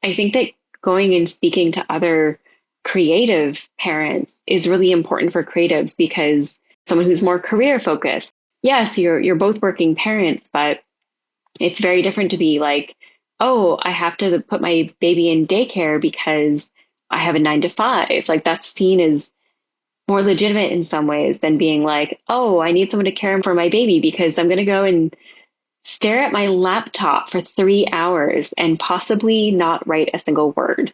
I think that going and speaking to other creative parents is really important for creatives because someone who's more career focused, yes, you're both working parents, but it's very different to be like, oh, I have to put my baby in daycare because I have a 9 to 5. Like that's seen as more legitimate in some ways than being like, oh, I need someone to care for my baby because I'm going to go and stare at my laptop for 3 hours and possibly not write a single word.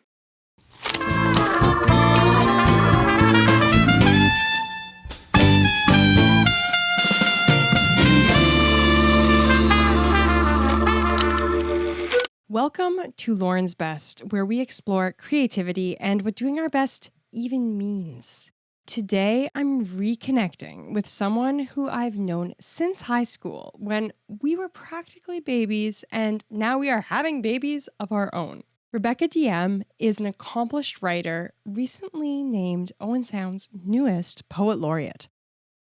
Welcome to Lauren's Best, where we explore creativity and what doing our best even means. Today, I'm reconnecting with someone who I've known since high school when we were practically babies and now we are having babies of our own. Rebecca Diem is an accomplished writer, recently named Owen Sound's newest Poet Laureate.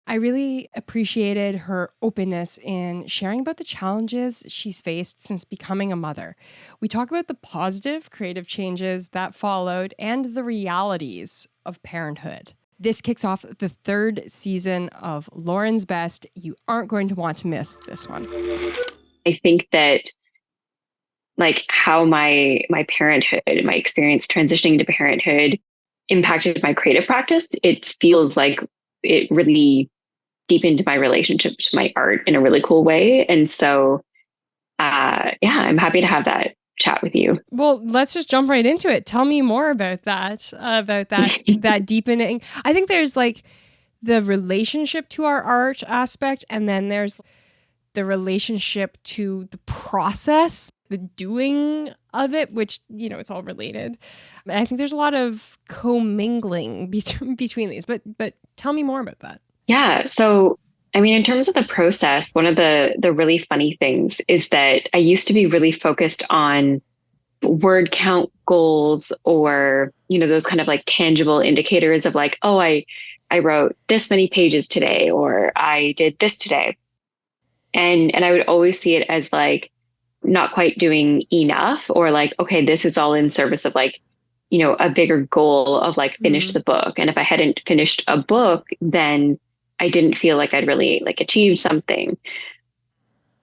I really appreciated her openness in sharing about the challenges she's faced since becoming a mother. We talk about the positive creative changes that followed and the realities of parenthood. This kicks off the 3rd season of Lauren's Best. You aren't going to want to miss this one. I think that like how my parenthood, my experience transitioning to parenthood impacted my creative practice, it feels like it really deepened my relationship to my art in a really cool way. And so, I'm happy to have that chat with you. Well, let's just jump right into it. Tell me more about that, that deepening. I think there's like the relationship to our art aspect, and then there's the relationship to the process, the doing of it, which, you know, it's all related. And I think there's a lot of commingling between these, but tell me more about that. Yeah. So, I mean, in terms of the process, one of the really funny things is that I used to be really focused on word count goals or, you know, those kind of like tangible indicators of like, oh, I wrote this many pages today, or I did this today. And I would always see it as like not quite doing enough, or like, okay, this is all in service of like, you know, a bigger goal of like finish the book. And if I hadn't finished a book, then I didn't feel like I'd really like achieved something.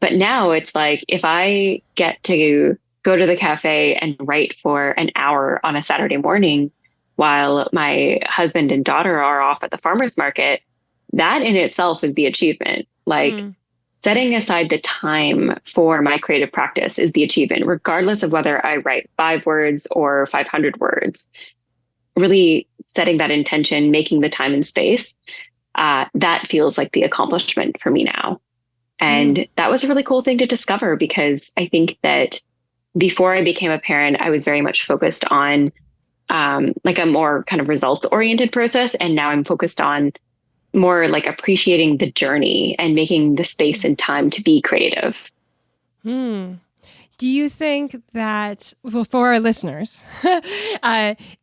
But now it's like, if I get to go to the cafe and write for an hour on a Saturday morning while my husband and daughter are off at the farmer's market, that in itself is the achievement. Like setting aside the time for my creative practice is the achievement, regardless of whether I write 5 words or 500 words. Really setting that intention, making the time and space, that feels like the accomplishment for me now. And that was a really cool thing to discover, because I think that before I became a parent, I was very much focused on like a more kind of results oriented process. And now I'm focused on more like appreciating the journey and making the space and time to be creative. Do you think that, well, for our listeners,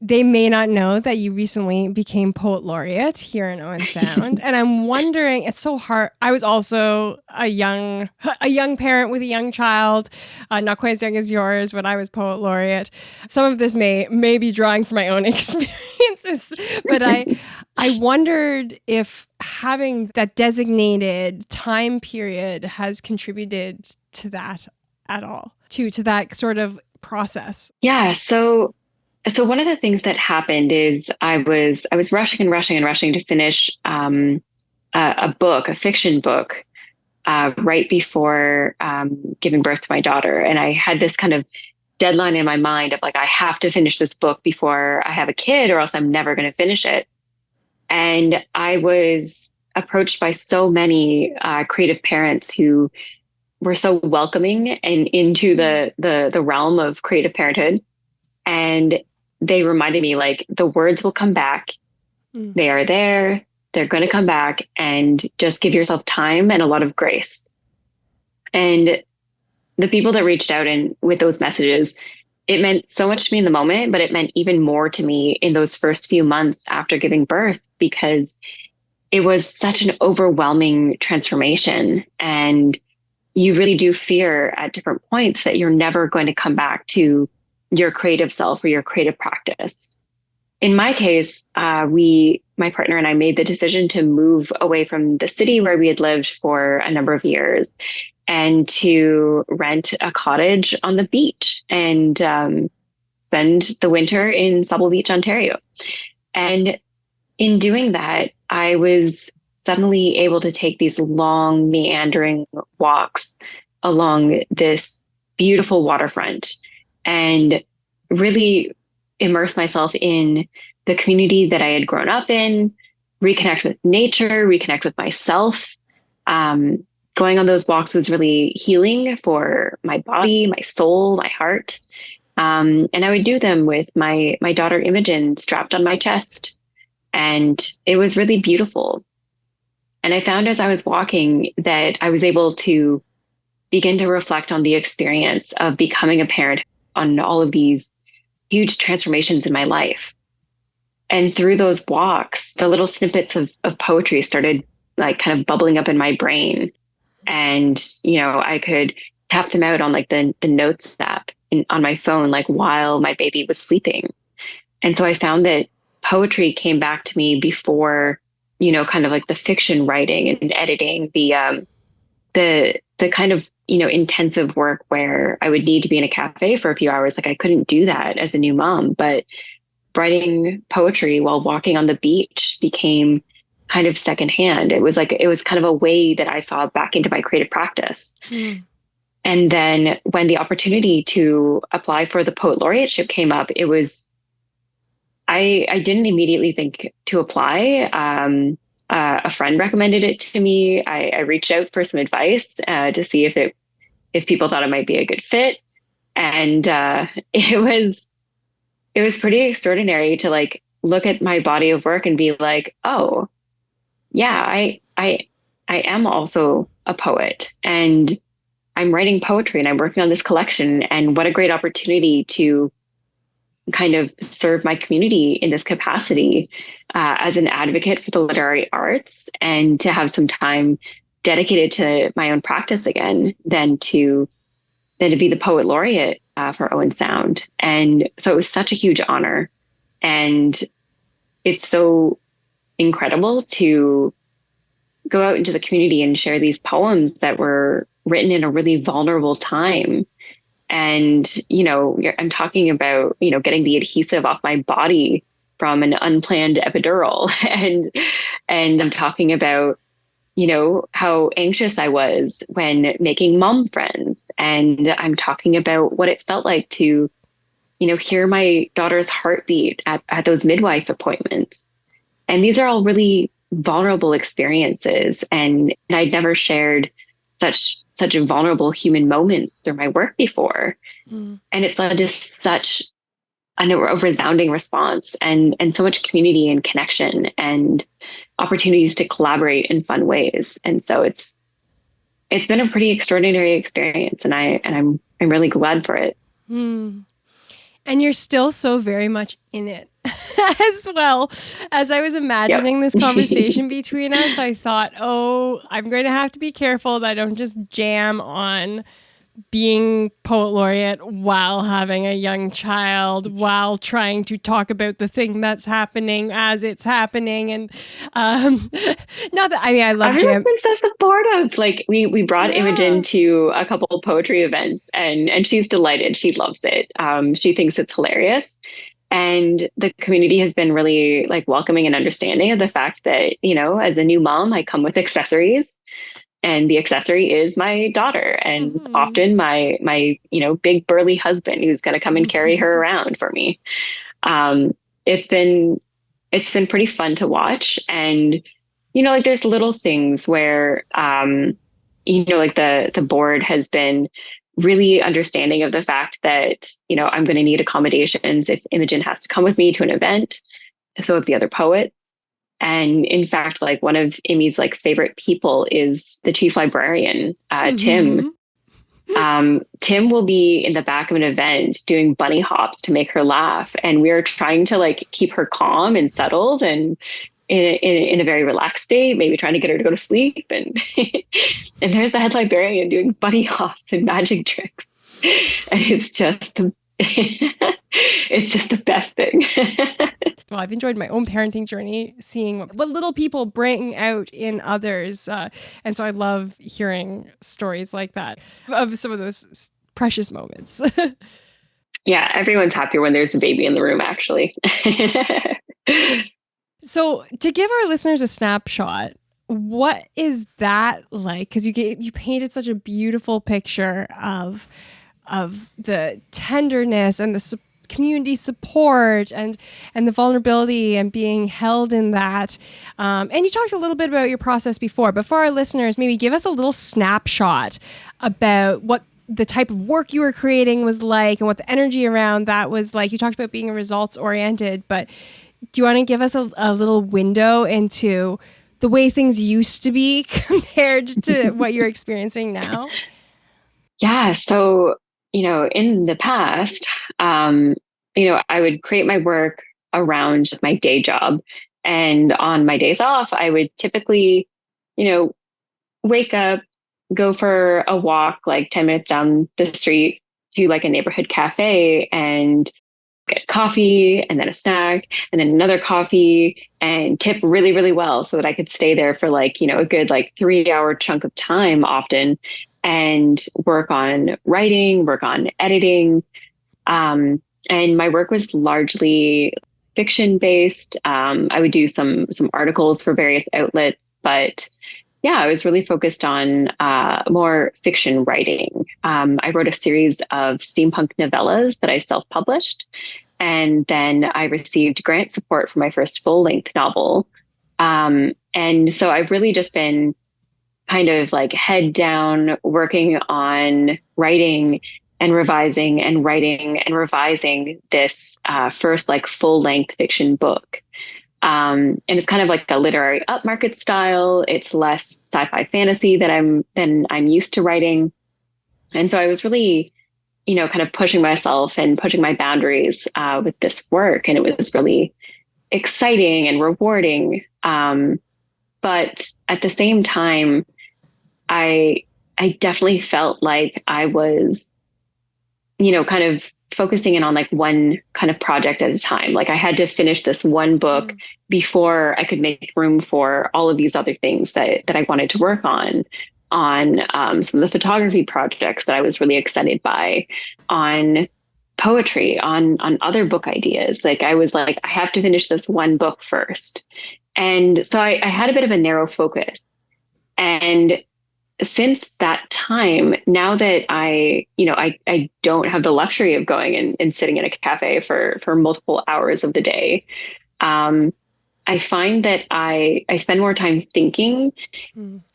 they may not know that you recently became Poet Laureate here in Owen Sound. And I'm wondering, it's so hard. I was also a young parent with a young child, not quite as young as yours when I was Poet Laureate. Some of this may be drawing from my own experiences, but I wondered if having that designated time period has contributed to that at all, to that sort of process. Yeah. So one of the things that happened is I was rushing to finish a book, a fiction book, right before giving birth to my daughter. And I had this kind of deadline in my mind of like, I have to finish this book before I have a kid, or else I'm never going to finish it. And I was approached by so many creative parents who were so welcoming and into the realm of creative parenthood. And they reminded me like the words will come back. They are there. They're going to come back, and just give yourself time and a lot of grace. And the people that reached out and with those messages, it meant so much to me in the moment, but it meant even more to me in those first few months after giving birth, because it was such an overwhelming transformation. And you really do fear at different points that you're never going to come back to your creative self or your creative practice. In my case, my partner and I made the decision to move away from the city where we had lived for a number of years and to rent a cottage on the beach and spend the winter in Sauble Beach, Ontario. And in doing that, I was suddenly able to take these long, meandering walks along this beautiful waterfront and really immerse myself in the community that I had grown up in, reconnect with nature, reconnect with myself. Going on those walks was really healing for my body, my soul, my heart. And I would do them with my daughter Imogen strapped on my chest. And it was really beautiful. And I found as I was walking that I was able to begin to reflect on the experience of becoming a parent, on all of these huge transformations in my life. And through those walks, the little snippets of poetry started like kind of bubbling up in my brain. And, I could tap them out on like the notes app on my phone, like while my baby was sleeping. And so I found that poetry came back to me before, kind of like the fiction writing and editing, the kind of, intensive work where I would need to be in a cafe for a few hours. Like I couldn't do that as a new mom, but writing poetry while walking on the beach became kind of secondhand. It was kind of a way that I saw back into my creative practice. Mm. And then when the opportunity to apply for the Poet Laureateship came up, I didn't immediately think to apply. A friend recommended it to me. I reached out for some advice to see if people thought it might be a good fit, and it was pretty extraordinary to like look at my body of work and be like, oh, yeah, I am also a poet, and I'm writing poetry, and I'm working on this collection, and what a great opportunity to kind of serve my community in this capacity as an advocate for the literary arts, and to have some time dedicated to my own practice again, than to be the poet laureate for Owen Sound. And so it was such a huge honor, and it's so incredible to go out into the community and share these poems that were written in a really vulnerable time. And, I'm talking about, getting the adhesive off my body from an unplanned epidural. And I'm talking about, how anxious I was when making mom friends. And I'm talking about what it felt like to, hear my daughter's heartbeat at those midwife appointments. And these are all really vulnerable experiences. And I'd never shared such vulnerable human moments through my work before. Mm. And it's led to such a resounding response and so much community and connection and opportunities to collaborate in fun ways. And so it's been a pretty extraordinary experience, and I'm really glad for it. Mm. And you're still so very much in it as well. As I was imagining this conversation between us, I thought, oh, I'm going to have to be careful that I don't just jam on being poet laureate while having a young child, while trying to talk about the thing that's happening as it's happening. And not that, I love jam. Everyone's been so supportive. Like we brought Imogen to a couple of poetry events, and she's delighted. She loves it. She thinks it's hilarious. And the community has been really like welcoming and understanding of the fact that, as a new mom, I come with accessories. And the accessory is my daughter, and often my big burly husband who's going to come and carry her around for me. It's been pretty fun to watch, and like there's little things where like the board has been really understanding of the fact that I'm going to need accommodations if Imogen has to come with me to an event. So if the other poets. And in fact, like one of Imi's like favorite people is the chief librarian, Tim. Tim will be in the back of an event doing bunny hops to make her laugh. And we're trying to like keep her calm and settled and in a very relaxed state, maybe trying to get her to go to sleep. And and there's the head librarian doing bunny hops and magic tricks. And it's just the It's just the best thing. Well, I've enjoyed my own parenting journey, seeing what little people bring out in others. And so I love hearing stories like that of some of those precious moments. Yeah, everyone's happier when there's a baby in the room, actually. So to give our listeners a snapshot, what is that like? Because you painted such a beautiful picture of the tenderness and the community support and the vulnerability and being held in that. And you talked a little bit about your process before, but for our listeners, maybe give us a little snapshot about what the type of work you were creating was like and what the energy around that was like. You talked about being results oriented, but do you want to give us a little window into the way things used to be compared to what you're experiencing now? Yeah. So, in the past, I would create my work around my day job. And on my days off, I would typically, you know, wake up, go for a walk like 10 minutes down the street to like a neighborhood cafe and get coffee and then a snack and then another coffee and tip really, really well so that I could stay there for like, a good like 3 hour chunk of time often and work on writing, work on editing. And my work was largely fiction based. I would do some articles for various outlets, but yeah, I was really focused on more fiction writing. I wrote a series of steampunk novellas that I self-published, and then I received grant support for my first full-length novel. And so I've really just been kind of like head down working on writing and revising and writing and revising this first like full-length fiction book. And it's kind of like a literary upmarket style. It's less sci-fi fantasy than I'm used to writing. And so I was really, kind of pushing myself and pushing my boundaries with this work. And it was really exciting and rewarding. But at the same time, I definitely felt like I was, kind of focusing in on like one kind of project at a time. Like I had to finish this one book before I could make room for all of these other things that I wanted to work on some of the photography projects that I was really excited by, on poetry, on other book ideas. Like I was like, I have to finish this one book first. And so I had a bit of a narrow focus. And since that time, now that I don't have the luxury of going and sitting in a cafe for multiple hours of the day, I find that I spend more time thinking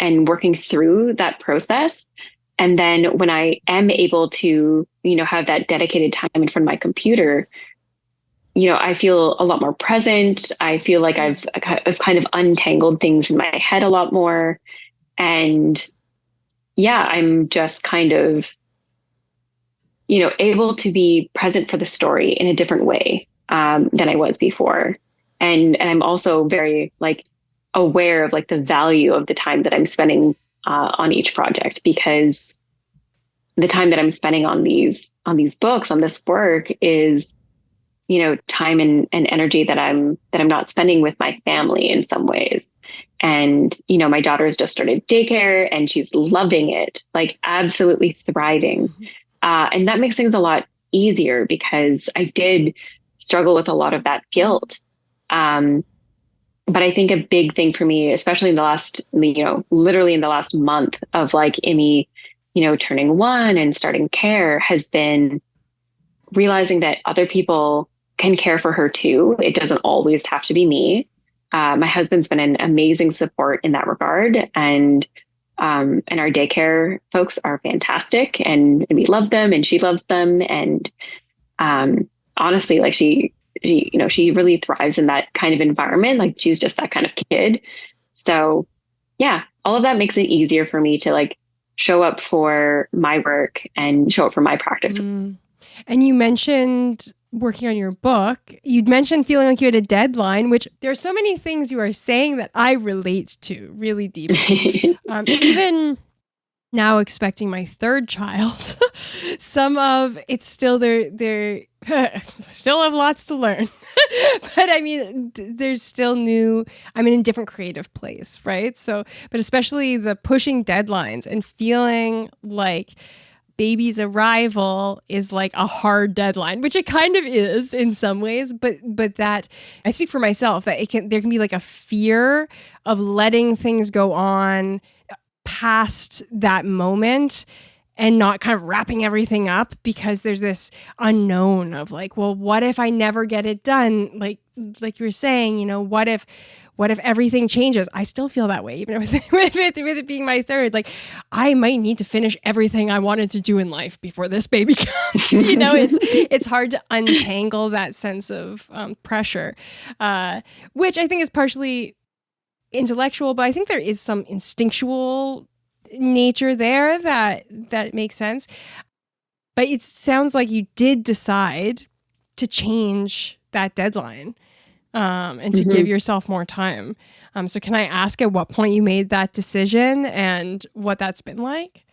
and working through that process. And then when I am able to, have that dedicated time in front of my computer, I feel a lot more present. I feel like I've kind of untangled things in my head a lot more. And yeah, I'm just kind of, able to be present for the story in a different way than I was before. And I'm also very like aware of like the value of the time that I'm spending on each project, because the time that I'm spending on these books, on this work is, time and energy that I'm not spending with my family in some ways. And, my daughter's just started daycare and she's loving it, like absolutely thriving. And that makes things a lot easier because I did struggle with a lot of that guilt. But I think a big thing for me, especially in the last, literally in the last month of like Emmy, turning 1 and starting care, has been realizing that other people can care for her too. It doesn't always have to be me. My husband's been an amazing support in that regard. And our daycare folks are fantastic and we love them and she loves them. And honestly, like she really thrives in that kind of environment. Like she's just that kind of kid. So yeah, all of that makes it easier for me to like show up for my work and show up for my practice. And you mentioned working on your book. You'd mentioned feeling like you had a deadline, which there's so many things you are saying that I relate to really deeply. Even now expecting my third child, some of it's still they're still have lots to learn. But I mean, there's still I'm in a different creative place, right? So, but especially the pushing deadlines and feeling like baby's arrival is like a hard deadline, which it kind of is in some ways, but that I speak for myself that there can be like a fear of letting things go on past that moment and not kind of wrapping everything up because there's this unknown of like, well, what if I never get it done? Like you were saying, you know, what if everything changes? I still feel that way, even with it being my third. Like, I might need to finish everything I wanted to do in life before this baby comes. You know, it's hard to untangle that sense of pressure, which I think is partially intellectual, but I think there is some instinctual nature there that makes sense. But it sounds like you did decide to change that deadline and to give yourself more time. So can I ask at what point you made that decision and what that's been like?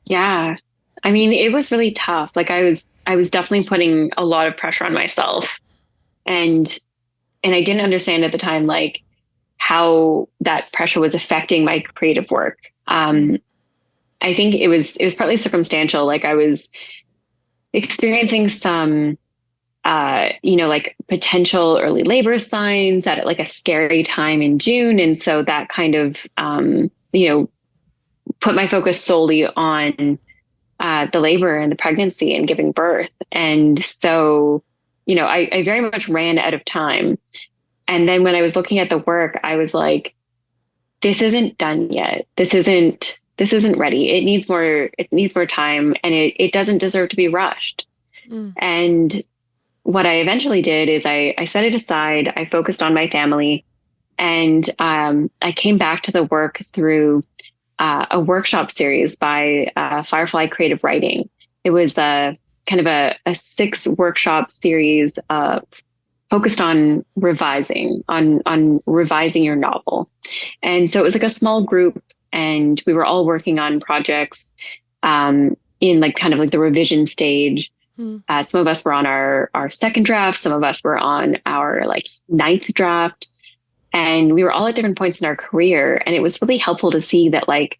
Yeah. I mean, it was really tough. Like I was definitely putting a lot of pressure on myself, and I didn't understand at the time, like, how that pressure was affecting my creative work. I think it was partly circumstantial. Like I was experiencing some, like potential early labor signs at like a scary time in June. And so that kind of, put my focus solely on the labor and the pregnancy and giving birth. And so, I very much ran out of time. And then when I was looking at the work, I was like, this isn't done yet. This isn't ready. It needs more time, and it doesn't deserve to be rushed. And what I eventually did is I set it aside. I focused on my family, and I came back to the work through a workshop series by Firefly Creative Writing. It was kind of a 6 workshop series focused on revising your novel. And so it was like a small group, and we were all working on projects in like kind of like the revision stage. Some of us were on our second draft. Some of us were on our like 9th draft, and we were all at different points in our career. And it was really helpful to see that, like,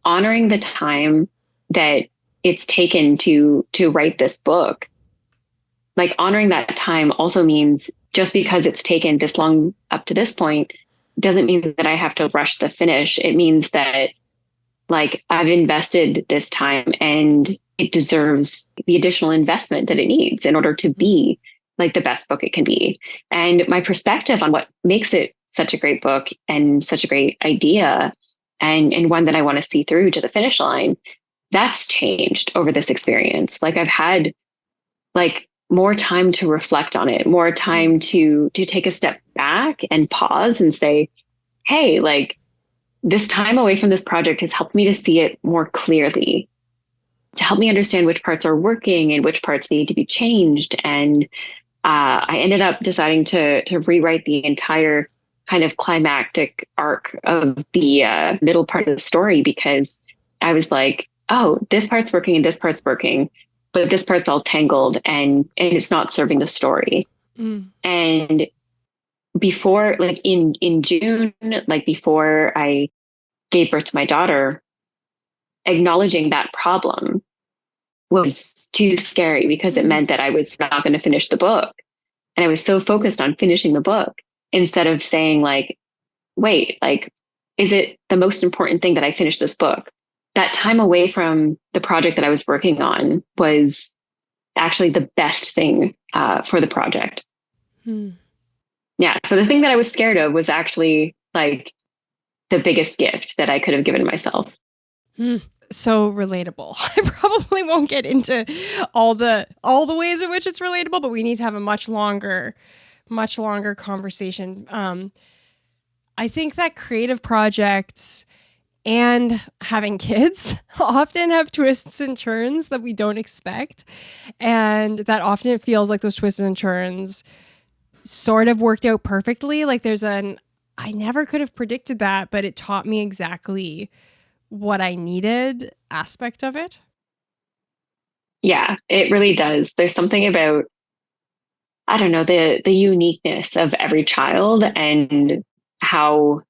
honoring the time that it's taken to write this book, like honoring that time also means just because it's taken this long up to this point doesn't mean that I have to rush the finish. It means that, like, I've invested this time and it deserves the additional investment that it needs in order to be like the best book it can be. And my perspective on what makes it such a great book and such a great idea, and one that I want to see through to the finish line, that's changed over this experience. Like, I've had like more time to reflect on it, more time to take a step back and pause and say, hey, like, this time away from this project has helped me to see it more clearly, to help me understand which parts are working and which parts need to be changed. And I ended up deciding to rewrite the entire kind of climactic arc of the middle part of the story, because I was like, oh, this part's working and this part's working, but this part's all tangled and it's not serving the story. And before, like in June, like before I gave birth to my daughter, acknowledging that problem was too scary, because it meant that I was not going to finish the book. And I was so focused on finishing the book instead of saying, like, wait, like, is it the most important thing that I finish this book? That time away from the project that I was working on was actually the best thing for the project. Yeah. So the thing that I was scared of was actually like the biggest gift that I could have given myself. So relatable. I probably won't get into all the ways in which it's relatable, but we need to have a much longer conversation. I think that creative projects and having kids often have twists and turns that we don't expect. And that often it feels like those twists and turns sort of worked out perfectly. Like I never could have predicted that, but it taught me exactly what I needed aspect of it. Yeah, it really does. There's something about, I don't know, the uniqueness of every child and how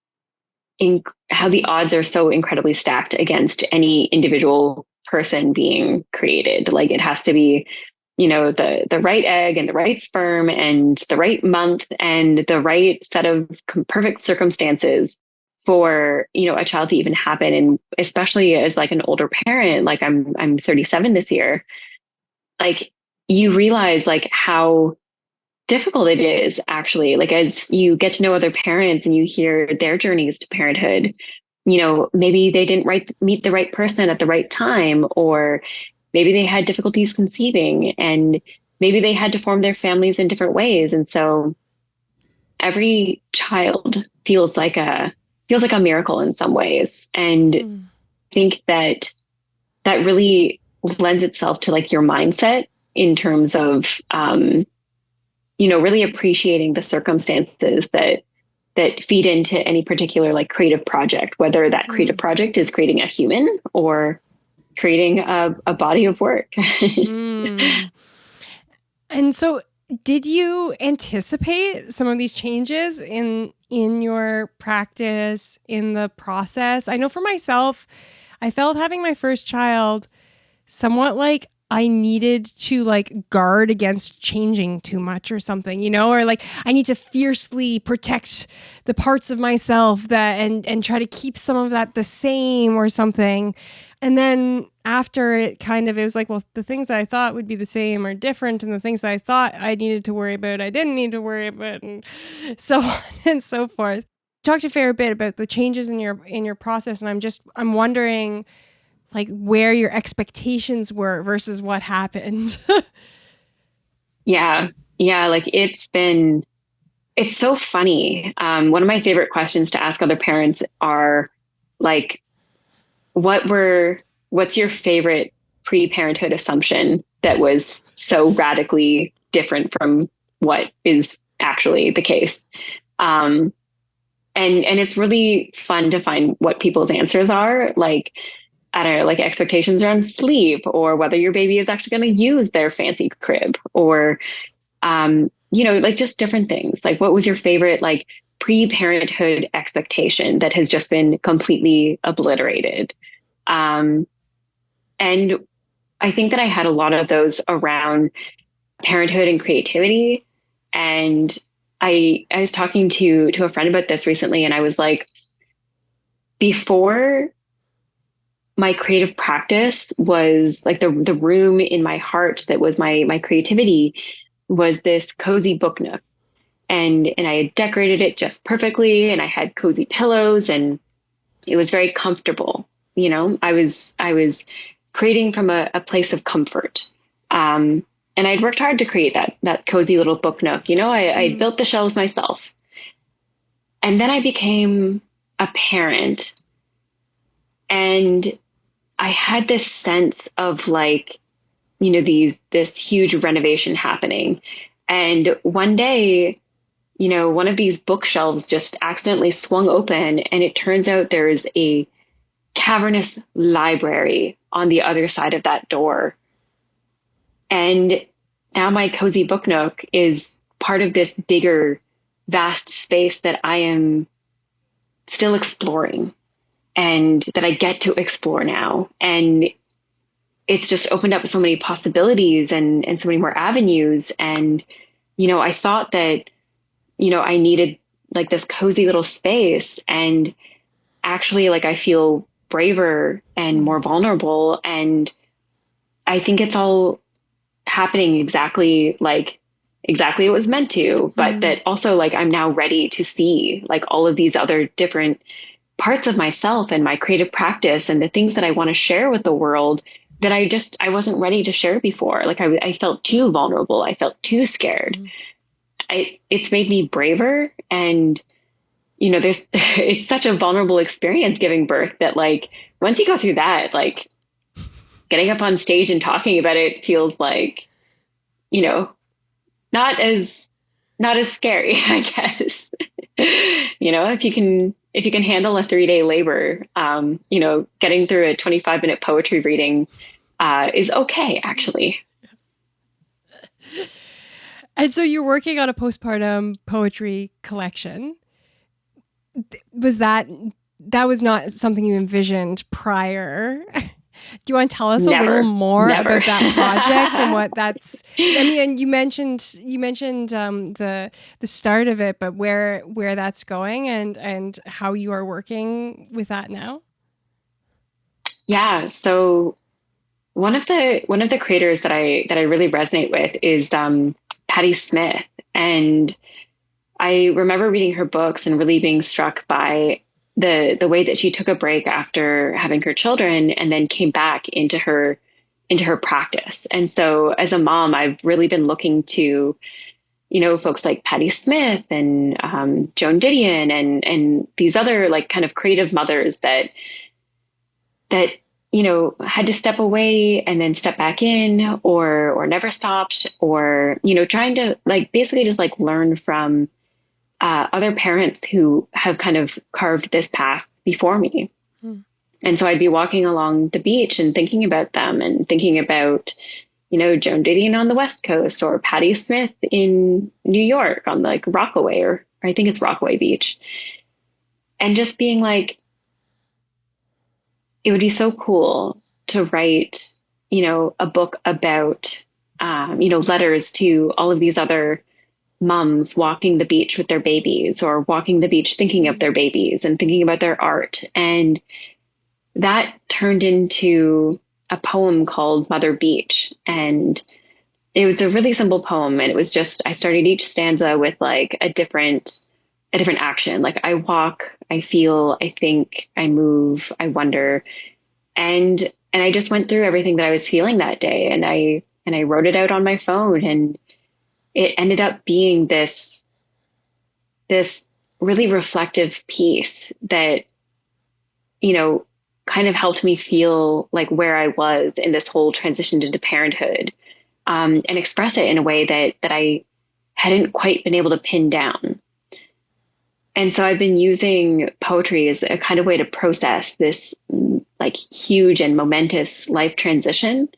how the odds are so incredibly stacked against any individual person being created. Like it has to be, the right egg and the right sperm and the right month and the right set of perfect circumstances for, a child to even happen. And especially as like an older parent, like I'm 37 this year, like you realize like how difficult it is actually, like as you get to know other parents and you hear their journeys to parenthood, maybe they didn't meet the right person at the right time, or maybe they had difficulties conceiving, and maybe they had to form their families in different ways. And so every child feels like a miracle in some ways. And I Mm. think that that really lends itself to like your mindset in terms of really appreciating the circumstances that feed into any particular like creative project, whether that creative Mm. project is creating a human or creating a body of work. Mm. And so did you anticipate some of these changes in your practice, in the process? I know for myself, I felt having my first child somewhat like I needed to like guard against changing too much or something, or like I need to fiercely protect the parts of myself that and try to keep some of that the same or something. And then after it was like, well, the things that I thought would be the same are different, and the things that I thought I needed to worry about, I didn't need to worry about, and so on and so forth. Talked a fair bit about the changes in your process, and I'm wondering like where your expectations were versus what happened. Yeah. Yeah. Like it's so funny. One of my favorite questions to ask other parents are like, what's your favorite pre-parenthood assumption that was so radically different from what is actually the case? Um, and it's really fun to find what people's answers are. Like, I don't know, like expectations around sleep, or whether your baby is actually going to use their fancy crib, or like just different things. Like, what was your favorite like pre-parenthood expectation that has just been completely obliterated? Um, and I think that I had a lot of those around parenthood and creativity. And I was talking to a friend about this recently, and I was like, before my creative practice was like the room in my heart that was my creativity was this cozy book nook. And I had decorated it just perfectly, and I had cozy pillows, and it was very comfortable. I was creating from a place of comfort. And I'd worked hard to create that cozy little book nook. I Mm. built the shelves myself. And then I became a parent, and I had this sense of like, this huge renovation happening. And one day, one of these bookshelves just accidentally swung open, and it turns out there is a cavernous library on the other side of that door. And now my cozy book nook is part of this bigger, vast space that I am still exploring, and that I get to explore now. And it's just opened up so many possibilities and so many more avenues. And, I thought that, I needed like this cozy little space. And actually, like, I feel braver and Mm. more vulnerable. And I think it's all happening exactly it was meant to, but Mm. that also like I'm now ready to see like all of these other different parts of myself and my creative practice and the things that I want to share with the world that I wasn't ready to share before. Like I felt too vulnerable. I felt too scared. Mm. It's made me braver. And, there's, it's such a vulnerable experience giving birth that like, once you go through that, like getting up on stage and talking about it feels like, you know, not as, not as scary, I guess. if you can handle a 3-day labor, getting through a 25-minute poetry reading is okay, actually. And so you're working on a postpartum poetry collection. Was that was not something you envisioned prior? Do you want to tell us a little Never, more never. about that project and what that's? I mean, and you mentioned the start of it, but where that's going and how you are working with that now. Yeah. So one of the creators that I really resonate with is Patti Smith, and I remember reading her books and really being struck by the way that she took a break after having her children and then came back into her practice. And so as a mom, I've really been looking to, folks like Patti Smith and Joan Didion and these other like kind of creative mothers that had to step away and then step back in or never stopped or trying to like basically just like learn from other parents who have kind of carved this path before me. Hmm. And so I'd be walking along the beach and thinking about them and thinking about, Joan Didion on the West Coast or Patti Smith in New York on like Rockaway or I think it's Rockaway Beach. And just being like, it would be so cool to write, a book about, letters to all of these other moms walking the beach with their babies or walking the beach thinking of their babies and thinking about their art. And that turned into a poem called Mother Beach. And it was a really simple poem. And it was just, I started each stanza with like a different action. Like I walk, I feel, I think, I move, I wonder. And I just went through everything that I was feeling that day. And I wrote it out on my phone, and it ended up being this really reflective piece that, kind of helped me feel like where I was in this whole transition into parenthood, and express it in a way that I hadn't quite been able to pin down. And so I've been using poetry as a kind of way to process this like huge and momentous life transition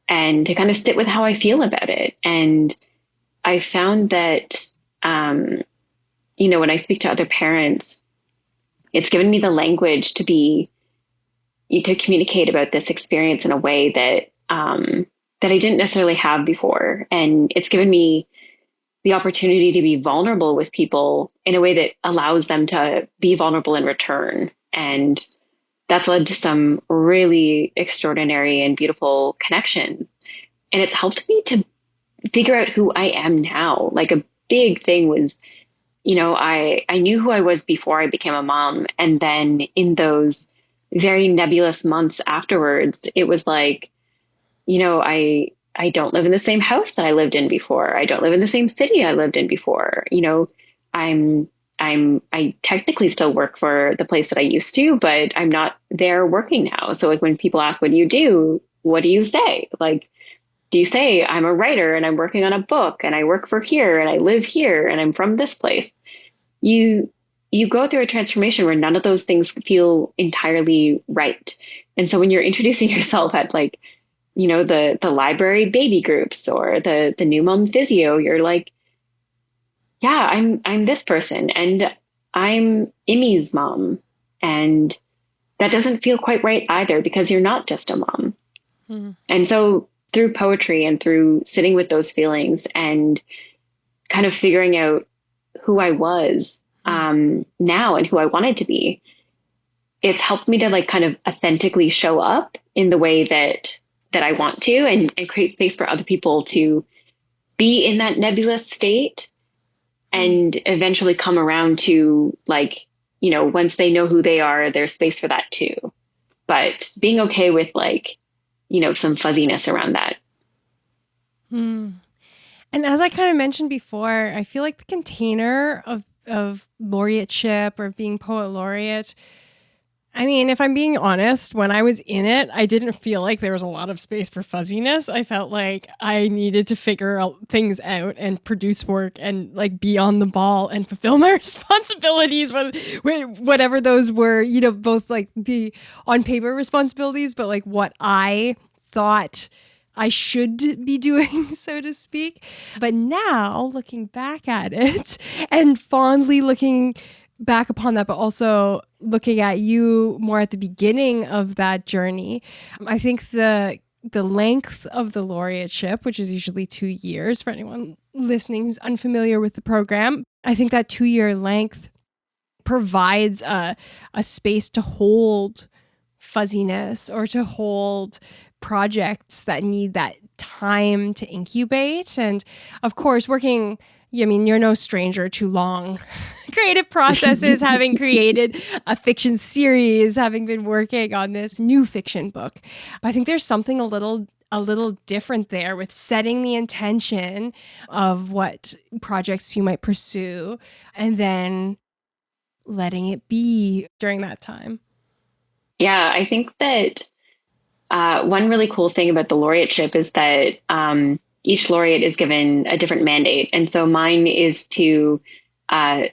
and to kind of sit with how I feel about it. And I found that, when I speak to other parents, it's given me the language to communicate about this experience in a way that I didn't necessarily have before. And it's given me the opportunity to be vulnerable with people in a way that allows them to be vulnerable in return. And that's led to some really extraordinary and beautiful connections. And it's helped me to figure out who I am now. Like a big thing was, I knew who I was before I became a mom. And then in those very nebulous months afterwards, it was like, I don't live in the same house that I lived in before. I don't live in the same city I lived in before. I'm I technically still work for the place that I used to, but I'm not there working now. So like when people ask, what do you do? What do you say? Like, do you say I'm a writer and I'm working on a book and I work for here and I live here and I'm from this place? You you go through a transformation where none of those things feel entirely right. And so when you're introducing yourself at like, the library baby groups or the new mom physio, you're like, yeah, I'm this person and I'm Imi's mom. And that doesn't feel quite right either because you're not just a mom. Hmm. And so through poetry and through sitting with those feelings and kind of figuring out who I was now and who I wanted to be, it's helped me to like kind of authentically show up in the way that I want to and create space for other people to be in that nebulous state and eventually come around to like, once they know who they are, there's space for that too. But being okay with like, some fuzziness around that. Hmm. And as I kind of mentioned before, I feel like the container of laureateship or being poet laureate I mean, if I'm being honest, when I was in it, I didn't feel like there was a lot of space for fuzziness. I felt like I needed to figure things out and produce work and like be on the ball and fulfill my responsibilities, whatever those were, both like the on paper responsibilities, but like what I thought I should be doing, so to speak. But now looking back at it and fondly looking back upon that, but also looking at you more at the beginning of that journey, I think the length of the laureateship, which is usually 2 years for anyone listening who's unfamiliar with the program, I think that 2-year length provides a space to hold fuzziness or to hold projects that need that time to incubate. And of course, you're no stranger to long creative processes, having created a fiction series, having been working on this new fiction book. But I think there's something a little different there with setting the intention of what projects you might pursue and then letting it be during that time. Yeah, I think that one really cool thing about the laureateship is that each laureate is given a different mandate. And so mine is to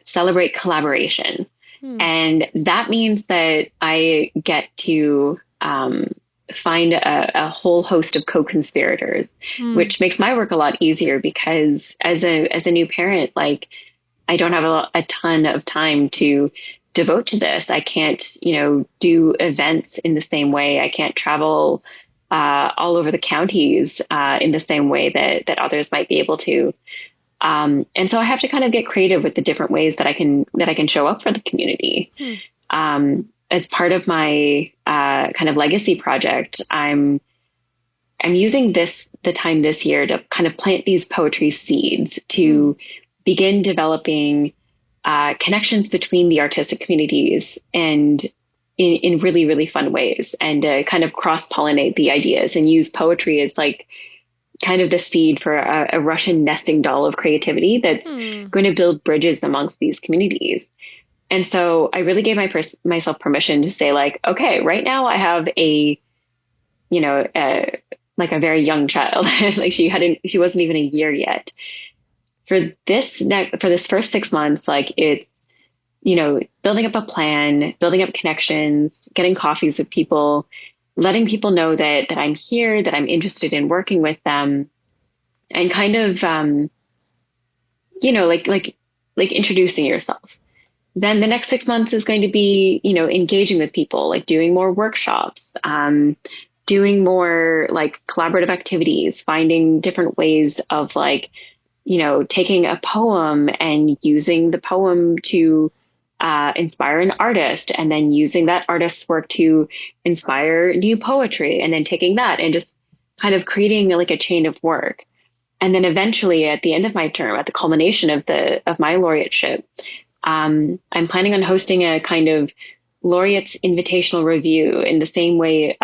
celebrate collaboration. And that means that I get to find a whole host of co-conspirators, which makes my work a lot easier because as a new parent, like I don't have a ton of time to devote to this. I can't, do events in the same way. I can't travel all over the counties in the same way that others might be able to. And so I have to kind of get creative with the different ways that I can show up for the community. As part of my kind of legacy project, I'm using the time this year to kind of plant these poetry seeds to begin developing connections between the artistic communities and in really, really fun ways, and kind of cross-pollinate the ideas and use poetry as like kind of the seed for a Russian nesting doll of creativity that's going to build bridges amongst these communities. And so I really gave myself permission to say like, okay, right now I have like a very young child, like she wasn't even a year yet. For this first 6 months, like it's, building up a plan, building up connections, getting coffees with people, letting people know that I'm here, that I'm interested in working with them, and kind of, like introducing yourself. Then the next 6 months is going to be, engaging with people, like doing more workshops, doing more like collaborative activities, finding different ways of like, taking a poem and using the poem to inspire an artist, and then using that artist's work to inspire new poetry, and then taking that and just kind of creating like a chain of work. And then eventually at the end of my term, at the culmination of my laureateship, I'm planning on hosting a kind of laureates invitational review in the same way,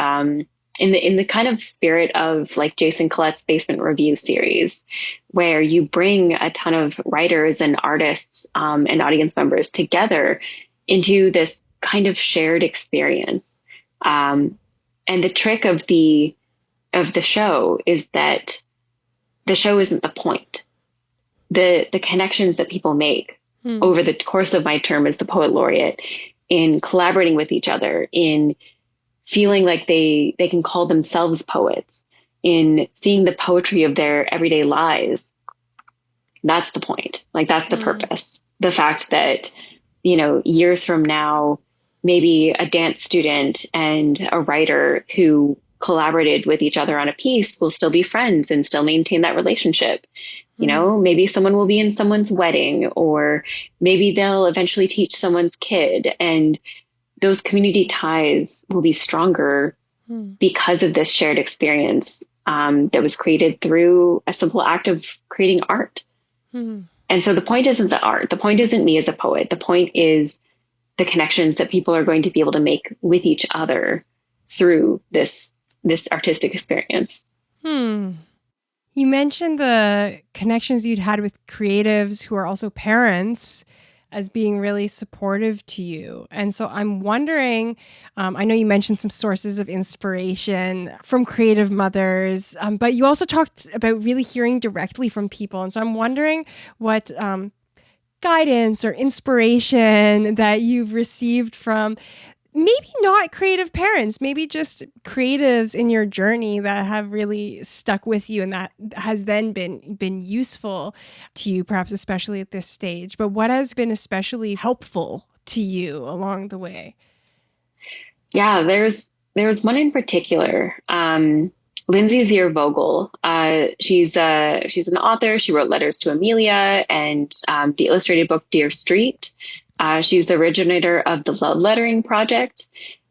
in the kind of spirit of like Jason Collette's Basement Review series, where you bring a ton of writers and artists and audience members together into this kind of shared experience. And the trick of the show is that the show isn't the point. The connections that people make over the course of my term as the poet laureate, in collaborating with each other, in feeling like they can call themselves poets, in seeing the poetry of their everyday lives. That's the point. Like that's the purpose. The fact that, years from now, maybe a dance student and a writer who collaborated with each other on a piece will still be friends and still maintain that relationship. Maybe someone will be in someone's wedding, or maybe they'll eventually teach someone's kid, and those community ties will be stronger because of this shared experience that was created through a simple act of creating art. And so the point isn't the art. The point isn't me as a poet. The point is the connections that people are going to be able to make with each other through this artistic experience. You mentioned the connections you'd had with creatives who are also parents. as being really supportive to you. And so I'm wondering, I know you mentioned some sources of inspiration from creative mothers, but you also talked about really hearing directly from people. And so I'm wondering what guidance or inspiration that you've received from maybe not creative parents, maybe just creatives in your journey that have really stuck with you and that has then been useful to you, perhaps especially at this stage. But what has been especially helpful to you along the way? Yeah, there's one in particular. Lindsay Zier-Vogel. She's an author. She wrote Letters to Amelia and the illustrated book Dear Street. She's the originator of the Love Lettering Project,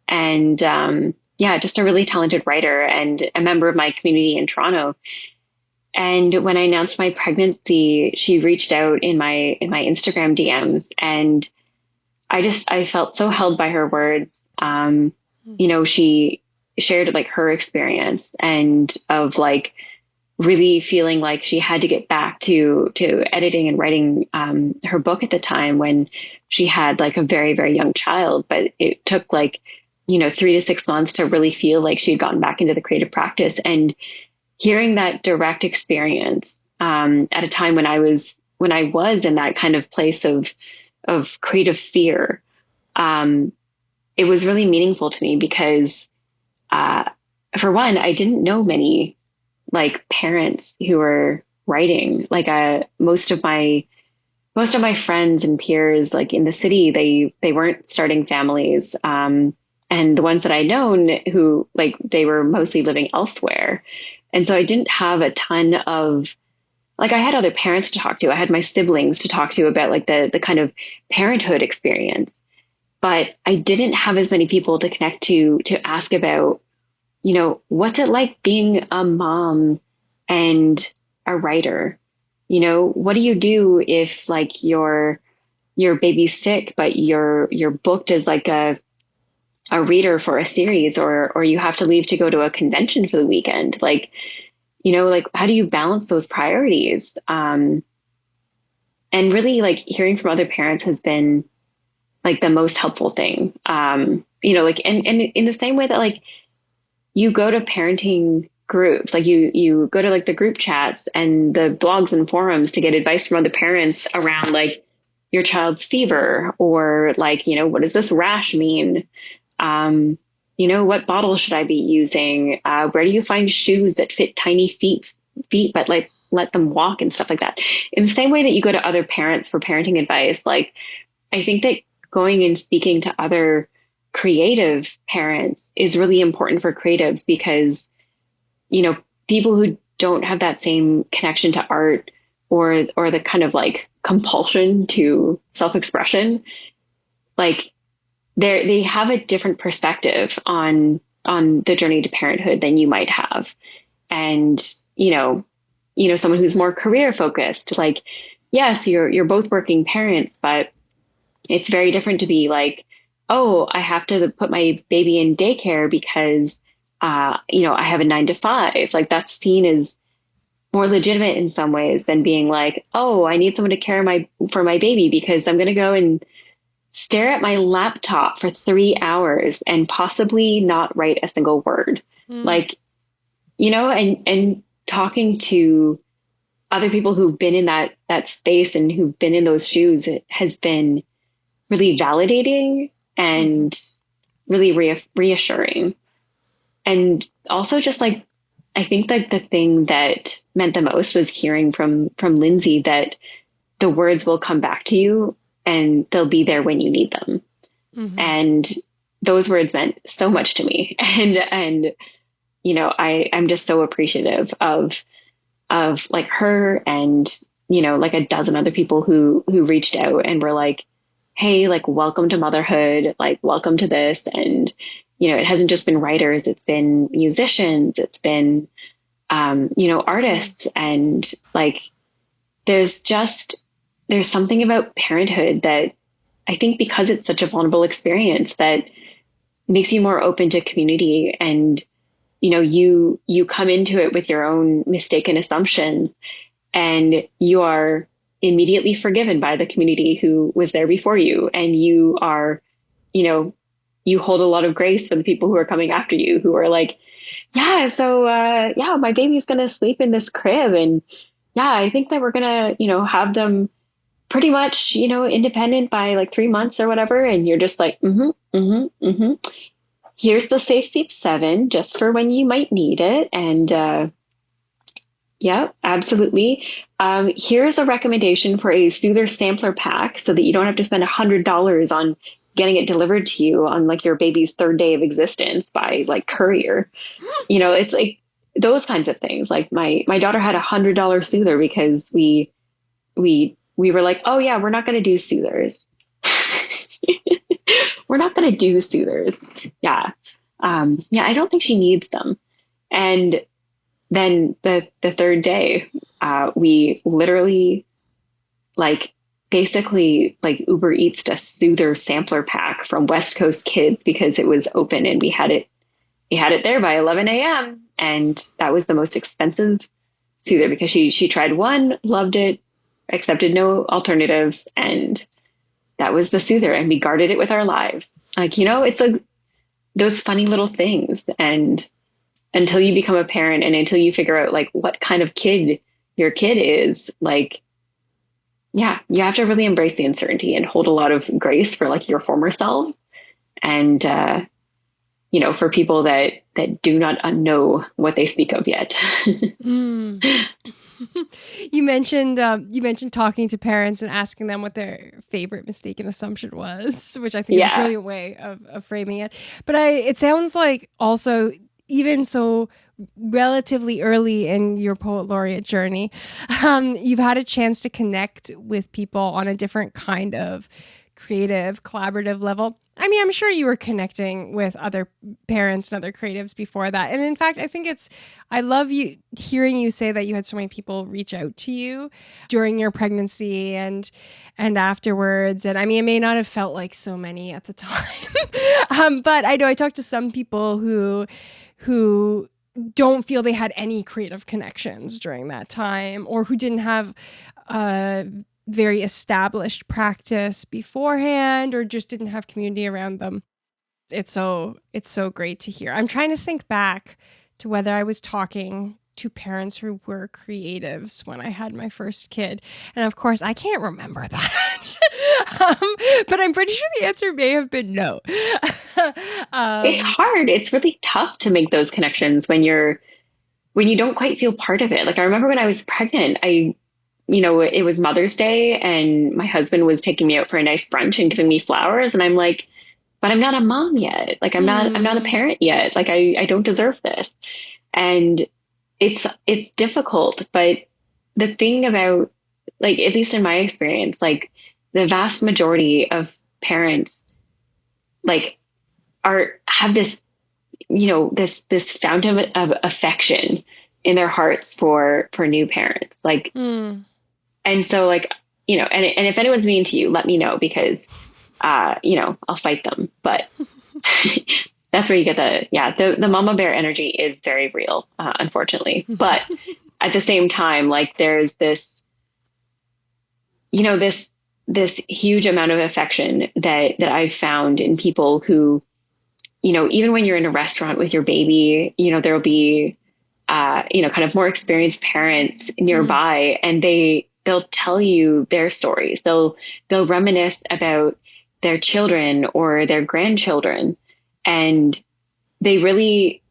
and yeah, just a really talented writer and a member of my community in Toronto. And when I announced my pregnancy, she reached out in my Instagram DMs, and I felt so held by her words. She shared like her experience and of like really feeling like she had to get back to editing and writing her book at the time when she had like a very, very young child. But it took like, 3 to 6 months to really feel like she had gotten back into the creative practice. And hearing that direct experience at a time when I was in that kind of place of creative fear, it was really meaningful to me because for one, I didn't know many like parents who were writing. Like most of my friends and peers like in the city, they weren't starting families. And the ones that I known who like they were mostly living elsewhere. And so I didn't have a ton of like I had other parents to talk to. I had my siblings to talk to about like the kind of parenthood experience. But I didn't have as many people to connect to ask about, what's it like being a mom and a writer? What do you do if like your baby's sick, but you're booked as like a reader for a series, or you have to leave to go to a convention for the weekend? Like, like how do you balance those priorities? And really like hearing from other parents has been like the most helpful thing. Like, and in the same way that like you go to parenting groups, like you go to like the group chats and the blogs and forums to get advice from other parents around like your child's fever or like, what does this rash mean? What bottle should I be using? Where do you find shoes that fit tiny feet, but like let them walk and stuff like that. In the same way that you go to other parents for parenting advice, like I think that going and speaking to other creative parents is really important for creatives because, people who don't have that same connection to art or the kind of like compulsion to self-expression, like they have a different perspective on the journey to parenthood than you might have. And, someone who's more career focused, like, yes, you're both working parents, but it's very different to be like, oh, I have to put my baby in daycare because, I have a 9 to 5. Like that's seen as more legitimate in some ways than being like, oh, I need someone to care for my baby because I'm going to go and stare at my laptop for 3 hours and possibly not write a single word. Like, and talking to other people who've been in that space and who've been in those shoes, it has been really validating and really reassuring. And also just like, I think that the thing that meant the most was hearing from Lindsay that the words will come back to you and they'll be there when you need them. Mm-hmm. And those words meant so much to me. And I'm just so appreciative of like her and, like a dozen other people who reached out and were like, hey, like, welcome to motherhood, like, welcome to this. And, it hasn't just been writers, it's been musicians, it's been, artists. And like, there's something about parenthood that I think because it's such a vulnerable experience that makes you more open to community. And, you come into it with your own mistaken assumptions and you are immediately forgiven by the community who was there before you. And you are, you know, you hold a lot of grace for the people who are coming after you, who are like, yeah, so, yeah, my baby's going to sleep in this crib. And yeah, I think that we're going to, have them pretty much, independent by like 3 months or whatever. And you're just like, here's the Safe Sleep 7 just for when you might need it. And, yeah, absolutely. Here's a recommendation for a Soother sampler pack so that you don't have to spend $100 on getting it delivered to you on like your baby's third day of existence by like courier. It's like those kinds of things. Like my daughter had $100 Soother because we were like, oh yeah, we're not going to do soothers. We're not going to do soothers. Yeah. Yeah, I don't think she needs them. And then the third day, we literally like basically like Uber Eats a Soother sampler pack from West Coast Kids because it was open and we had it there by 11 a.m. And that was the most expensive Soother because she tried one, loved it, accepted no alternatives, and that was the Soother, and we guarded it with our lives. Like, it's like those funny little things. And until you become a parent and until you figure out like what kind of kid your kid is, like, yeah, you have to really embrace the uncertainty and hold a lot of grace for like your former selves. And, for people that do not know what they speak of yet. You mentioned talking to parents and asking them what their favorite mistaken assumption was, which I think is a brilliant way of framing it. But it sounds like also, even so relatively early in your poet laureate journey, you've had a chance to connect with people on a different kind of creative, collaborative level. I mean, I'm sure you were connecting with other parents and other creatives before that. And in fact, I love hearing you say that you had so many people reach out to you during your pregnancy and afterwards. And I mean, it may not have felt like so many at the time, but I know I talked to some people who don't feel they had any creative connections during that time, or who didn't have very established practice beforehand, or just didn't have community around them. It's so great to hear. I'm trying to think back to whether I was talking to parents who were creatives when I had my first kid. And of course, I can't remember that. But I'm pretty sure the answer may have been no. It's hard. It's really tough to make those connections when you don't quite feel part of it. Like I remember when I was pregnant, it was Mother's Day and my husband was taking me out for a nice brunch and giving me flowers. And I'm like, but I'm not a mom yet. Like I'm not a parent yet. Like I don't deserve this. And it's difficult. But the thing about, like, at least in my experience, like the vast majority of parents, like have this, this fountain of affection in their hearts for new parents. Like, and so like, and if anyone's mean to you, let me know because, I'll fight them. But that's where you get the mama bear energy is very real, unfortunately. But at the same time, like there's this, this huge amount of affection that I've found in people who, even when you're in a restaurant with your baby, there'll be, kind of more experienced parents nearby, and they'll tell you their stories. They'll reminisce about their children or their grandchildren, and they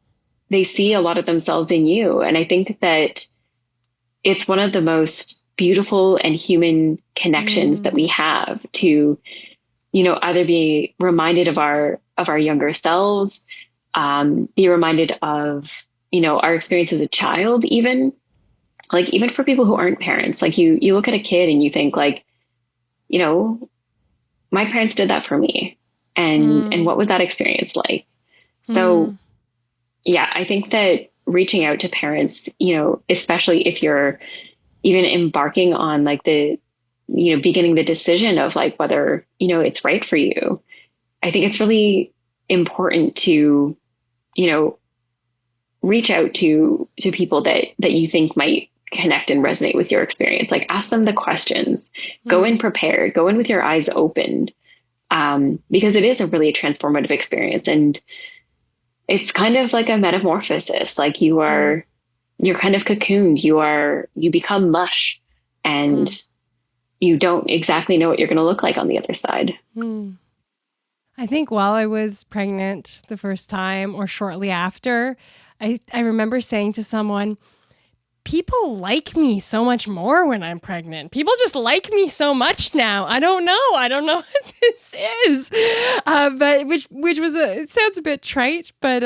see a lot of themselves in you. And I think that it's one of the most beautiful and human connections that we have to, either be reminded of our younger selves, be reminded of, our experience as a child, even for people who aren't parents. Like you look at a kid and you think like, my parents did that for me. And what was that experience like? So yeah, I think that reaching out to parents, especially if you're even embarking on like the, beginning the decision of like whether, it's right for you. I think it's really important to, reach out to people that you think might connect and resonate with your experience. Like ask them the questions, go in prepared, go in with your eyes open, because it is a really transformative experience. And it's kind of like a metamorphosis. Like you're kind of cocooned, you become mush, and you don't exactly know what you're going to look like on the other side. I think while I was pregnant the first time or shortly after, I remember saying to someone, people like me so much more when I'm pregnant. People just like me so much now. I don't know what this is. But which was it sounds a bit trite, but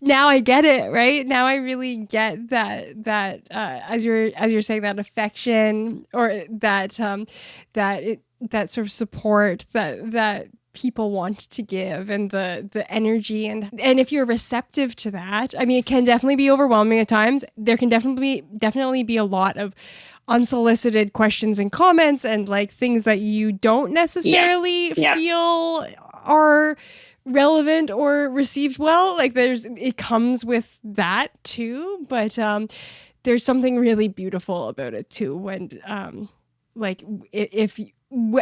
now I get it, right? Now I really get that as you're saying, that affection, or that that sort of support that people want to give, and the energy, and if you're receptive to that, I mean, it can definitely be overwhelming at times. There can definitely be a lot of unsolicited questions and comments, and like things that you don't necessarily feel are relevant or received well. Like it comes with that too, but there's something really beautiful about it too, when like if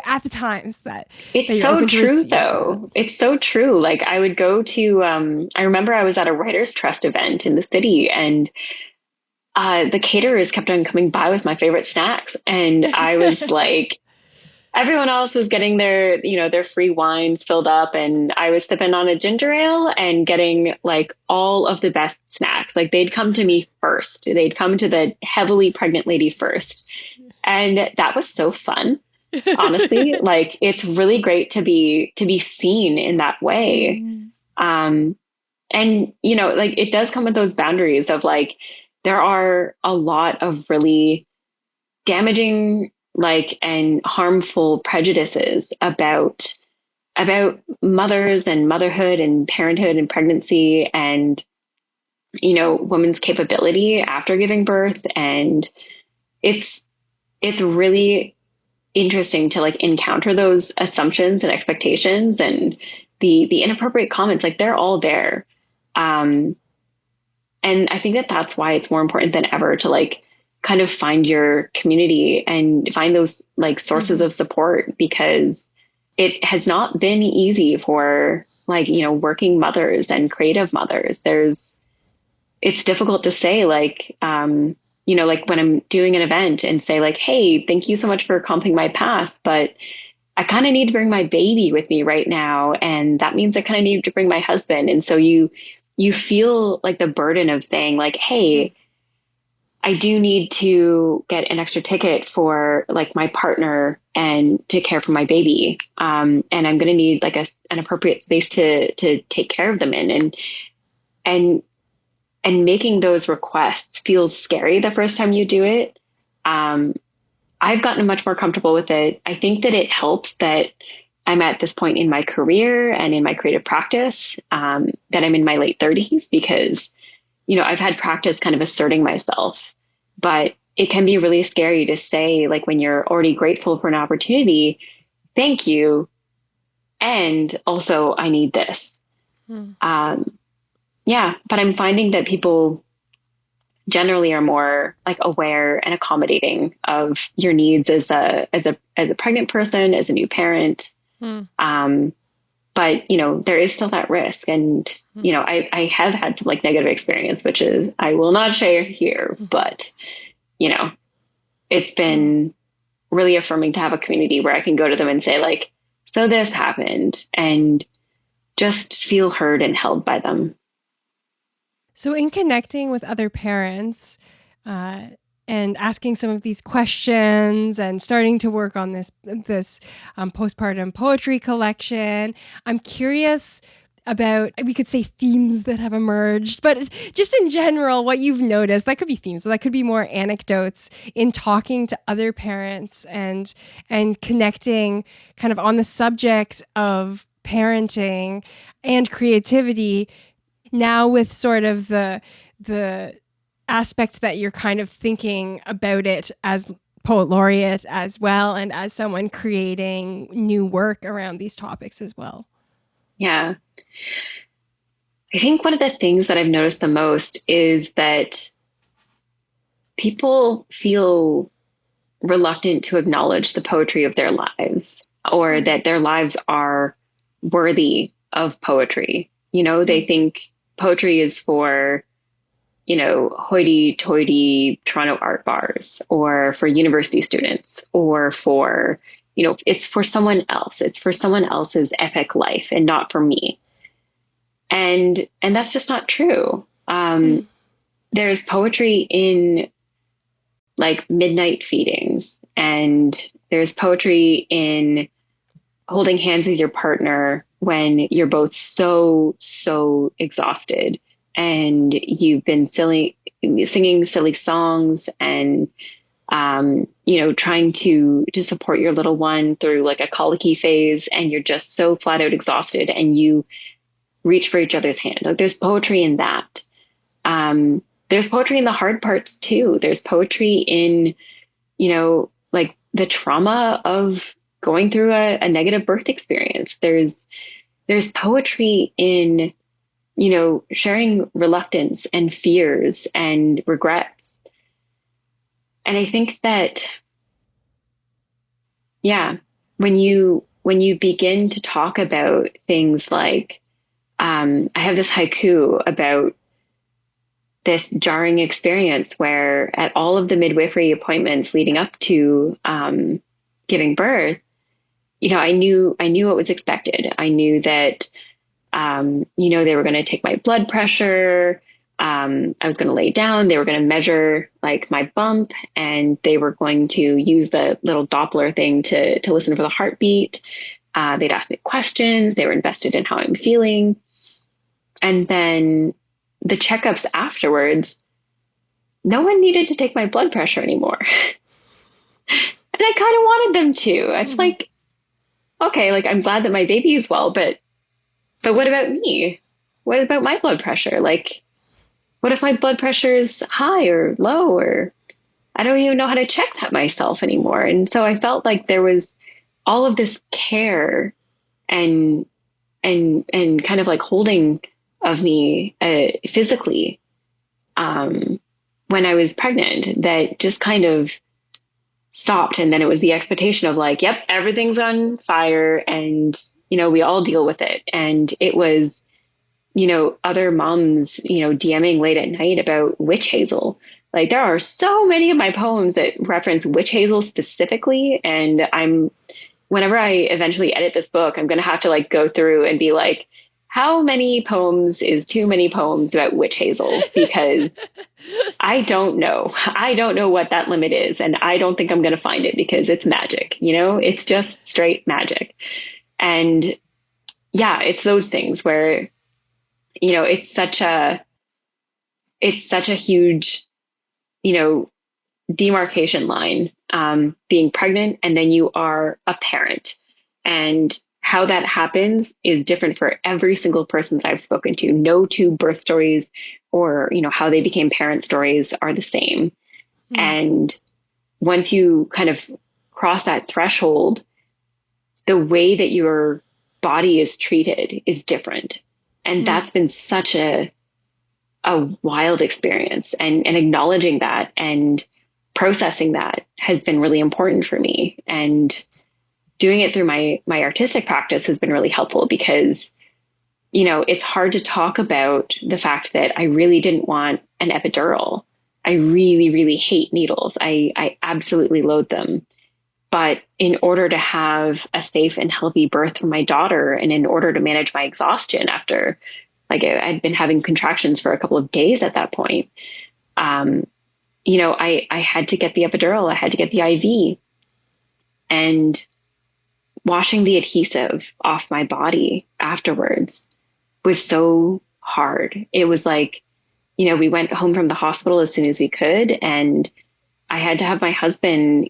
at the times that it's so true though. It's so true. Like I would go to, I remember I was at a Writers Trust event in the city, and the caterers kept on coming by with my favorite snacks. And I was like, everyone else was getting their free wines filled up, and I was sipping on a ginger ale and getting like all of the best snacks. Like they'd come to me first. They'd come to the heavily pregnant lady first. And that was so fun. Honestly, like it's really great to be seen in that way. And like it does come with those boundaries of like, there are a lot of really damaging, like, and harmful prejudices about mothers and motherhood and parenthood and pregnancy, and women's capability after giving birth. And it's really interesting to like encounter those assumptions and expectations, and the inappropriate comments. Like they're all there. And I think that that's why it's more important than ever to like kind of find your community and find those like sources of support, because it has not been easy for like, working mothers and creative mothers. It's difficult to say like, like when I'm doing an event and say like, hey, thank you so much for comping my past, but I kind of need to bring my baby with me right now. And that means I kind of need to bring my husband. And so you feel like the burden of saying like, hey, I do need to get an extra ticket for like my partner and to care for my baby. And I'm going to need like an appropriate space to take care of them in. And making those requests feels scary the first time you do it. I've gotten much more comfortable with it. I think that it helps that I'm at this point in my career and in my creative practice, that I'm in my late 30s, because, I've had practice kind of asserting myself, but it can be really scary to say, like, when you're already grateful for an opportunity, thank you. And also I need this. Yeah, but I'm finding that people generally are more like aware and accommodating of your needs as a pregnant person, as a new parent. But there is still that risk, and I have had some like negative experience, which is I will not share here, but it's been really affirming to have a community where I can go to them and say like, so this happened, and just feel heard and held by them. So in connecting with other parents and asking some of these questions and starting to work on this postpartum poetry collection, I'm curious about, we could say, themes that have emerged, but just in general, what you've noticed. That could be themes, but that could be more anecdotes in talking to other parents and connecting kind of on the subject of parenting and creativity. Now with sort of the aspect that you're kind of thinking about it as poet laureate as well, and as someone creating new work around these topics as well. Yeah. I think one of the things that I've noticed the most is that people feel reluctant to acknowledge the poetry of their lives, or that their lives are worthy of poetry. They think poetry is for, hoity-toity Toronto art bars, or for university students, or for, it's for someone else. It's for someone else's epic life and not for me. And that's just not true. There's poetry in like midnight feedings, and there's poetry in holding hands with your partner when you're both so exhausted, and you've been singing silly songs, and trying to support your little one through like a colicky phase, and you're just so flat out exhausted, and you reach for each other's hand. Like, there's poetry in that. There's poetry in the hard parts too. There's poetry in, like the trauma of going through a negative birth experience. There's poetry in, sharing reluctance and fears and regrets. And I think that, yeah, when you begin to talk about things like, I have this haiku about this jarring experience where at all of the midwifery appointments leading up to giving birth, I knew what was expected. I knew that, they were going to take my blood pressure. I was going to lay down. They were going to measure like my bump, and they were going to use the little Doppler thing to listen for the heartbeat. They'd ask me questions. They were invested in how I'm feeling. And then the checkups afterwards, no one needed to take my blood pressure anymore. And I kind of wanted them to. It's like, okay, like I'm glad that my baby is well, but what about me? What about my blood pressure? Like, what if my blood pressure is high or low, or I don't even know how to check that myself anymore? And so I felt like there was all of this care and kind of like holding of me physically when I was pregnant that just kind of stopped. And then it was the expectation of like, yep, everything's on fire, and, we all deal with it. And it was, other moms, DMing late at night about witch hazel. Like, there are so many of my poems that reference witch hazel specifically. And whenever I eventually edit this book, I'm going to have to like go through and be like, how many poems is too many poems about witch hazel? Because I don't know. I don't know what that limit is. And I don't think I'm going to find it, because it's magic, it's just straight magic. And yeah, it's those things where, it's such a huge, demarcation line, being pregnant, and then you are a parent, and how that happens is different for every single person that I've spoken to. No two birth stories or, how they became parent stories are the same. And once you kind of cross that threshold, the way that your body is treated is different. And that's been such a wild experience, and acknowledging that and processing that has been really important for me. And doing it through my artistic practice has been really helpful, because, it's hard to talk about the fact that I really didn't want an epidural. I really, really hate needles. I absolutely loathe them. But in order to have a safe and healthy birth for my daughter, and in order to manage my exhaustion after, like, I'd been having contractions for a couple of days at that point, I had to get the epidural. I had to get the IV. And washing the adhesive off my body afterwards was so hard. It was like, we went home from the hospital as soon as we could, and I had to have my husband,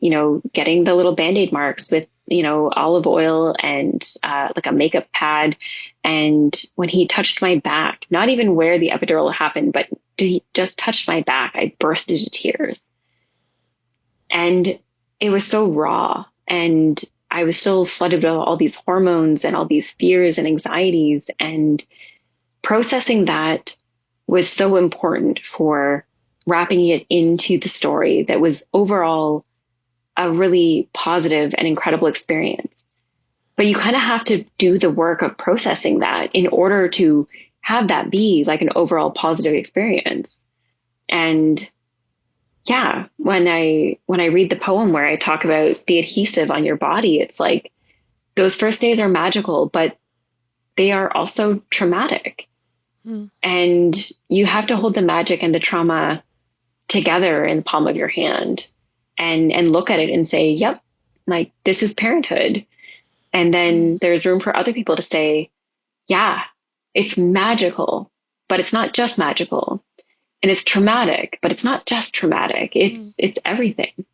getting the little Band-Aid marks with, olive oil and like a makeup pad. And when he touched my back, not even where the epidural happened, but he just touched my back, I burst into tears. And it was so raw. And I was still flooded with all these hormones and all these fears and anxieties. And processing that was so important for wrapping it into the story that was overall a really positive and incredible experience. But you kind of have to do the work of processing that in order to have that be like an overall positive experience. And yeah, when I read the poem where I talk about the adhesive on your body, it's like those first days are magical, but they are also traumatic. And you have to hold the magic and the trauma together in the palm of your hand and look at it and say, yep, like this is parenthood. And then there's room for other people to say, yeah, it's magical, but it's not just magical. And it's traumatic, but it's not just traumatic. It's everything.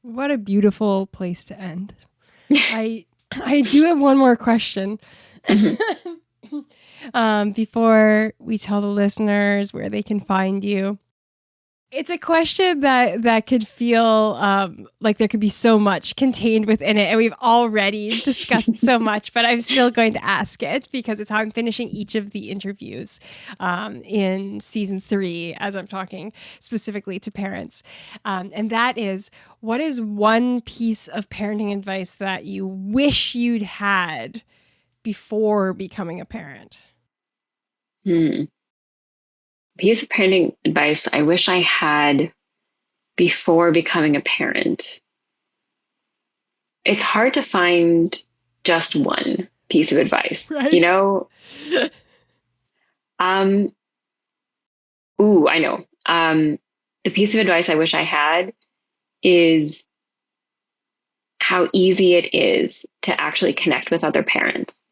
What a beautiful place to end. I do have one more question. Before we tell the listeners where they can find you. It's a question that could feel like there could be so much contained within it, and we've already discussed so much, but I'm still going to ask it because it's how I'm finishing each of the interviews in season 3 as I'm talking specifically to parents. And that is, what is one piece of parenting advice that you wish you'd had before becoming a parent? Piece of parenting advice I wish I had before becoming a parent. It's hard to find just one piece of advice, right? You know? I know. The piece of advice I wish I had is how easy it is to actually connect with other parents.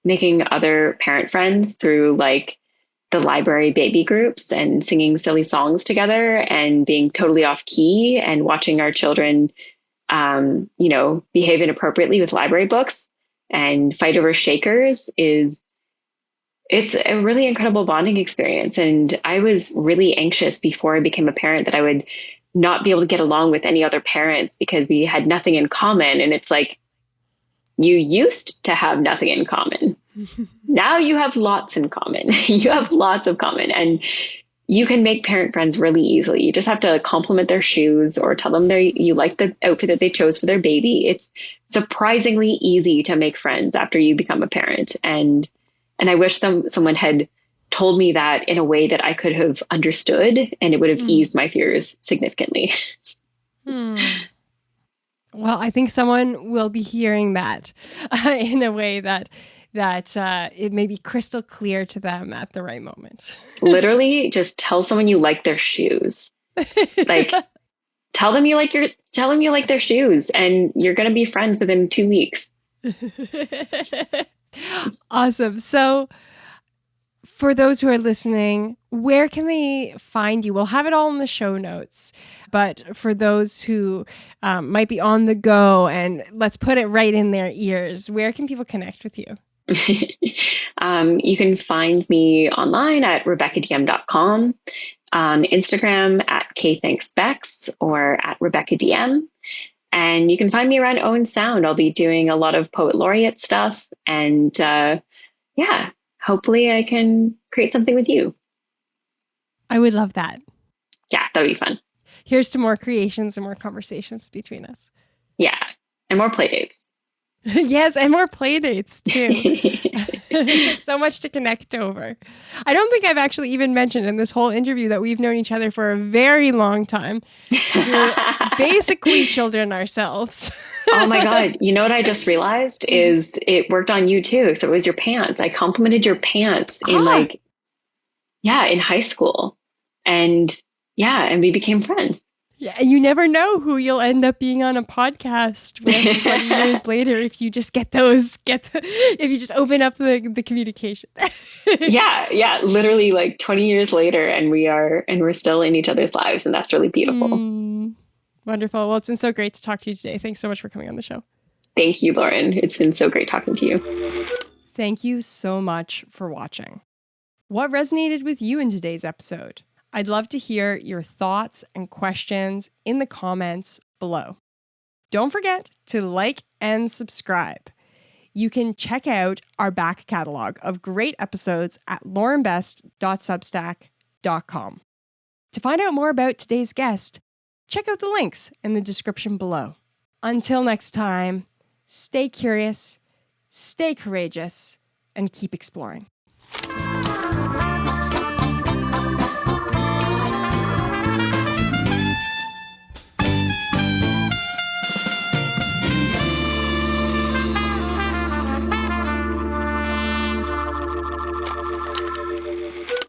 Making other parent friends through like the library baby groups and singing silly songs together and being totally off key and watching our children, behave inappropriately with library books and fight over shakers it's a really incredible bonding experience. And I was really anxious before I became a parent that I would not be able to get along with any other parents because we had nothing in common. And it's like, you used to have nothing in common. Now you have lots in common. You have lots of common, and you can make parent friends really easily. You just have to compliment their shoes or tell them you like the outfit that they chose for their baby. It's surprisingly easy to make friends after you become a parent. And I wish someone had told me that in a way that I could have understood, and it would have eased my fears significantly. Well, I think someone will be hearing that in a way that it may be crystal clear to them at the right moment. Literally, just tell someone you like their shoes. Like, tell them you like their shoes, and you're going to be friends within 2 weeks. Awesome. So, for those who are listening, where can they find you? We'll have it all in the show notes. But for those who might be on the go, and let's put it right in their ears, where can people connect with you? You can find me online at rebeccadiem.com, on Instagram at @KThanksBex or at RebeccaDiem. And you can find me around Owen Sound. I'll be doing a lot of Poet Laureate stuff. And hopefully I can create something with you. I would love that. Yeah, that would be fun. Here's to more creations and more conversations between us. Yeah, and more play dates. Yes, and more play dates too. So much to connect over. I don't think I've actually even mentioned in this whole interview that we've known each other for a very long time. We're basically children ourselves. Oh my God. You know what I just realized is it worked on you too. So it was your pants. I complimented your pants in in high school. And we became friends. Yeah, you never know who you'll end up being on a podcast with 20 years later if you just if you just open up the communication. Yeah, literally like 20 years later and we're still in each other's lives, and that's really beautiful. Wonderful. Well, it's been so great to talk to you today. Thanks so much for coming on the show. Thank you, Lauren. It's been so great talking to you. Thank you so much for watching. What resonated with you in today's episode? I'd love to hear your thoughts and questions in the comments below. Don't forget to like and subscribe. You can check out our back catalog of great episodes at laurenbest.substack.com. To find out more about today's guest, check out the links in the description below. Until next time, stay curious, stay courageous, and keep exploring.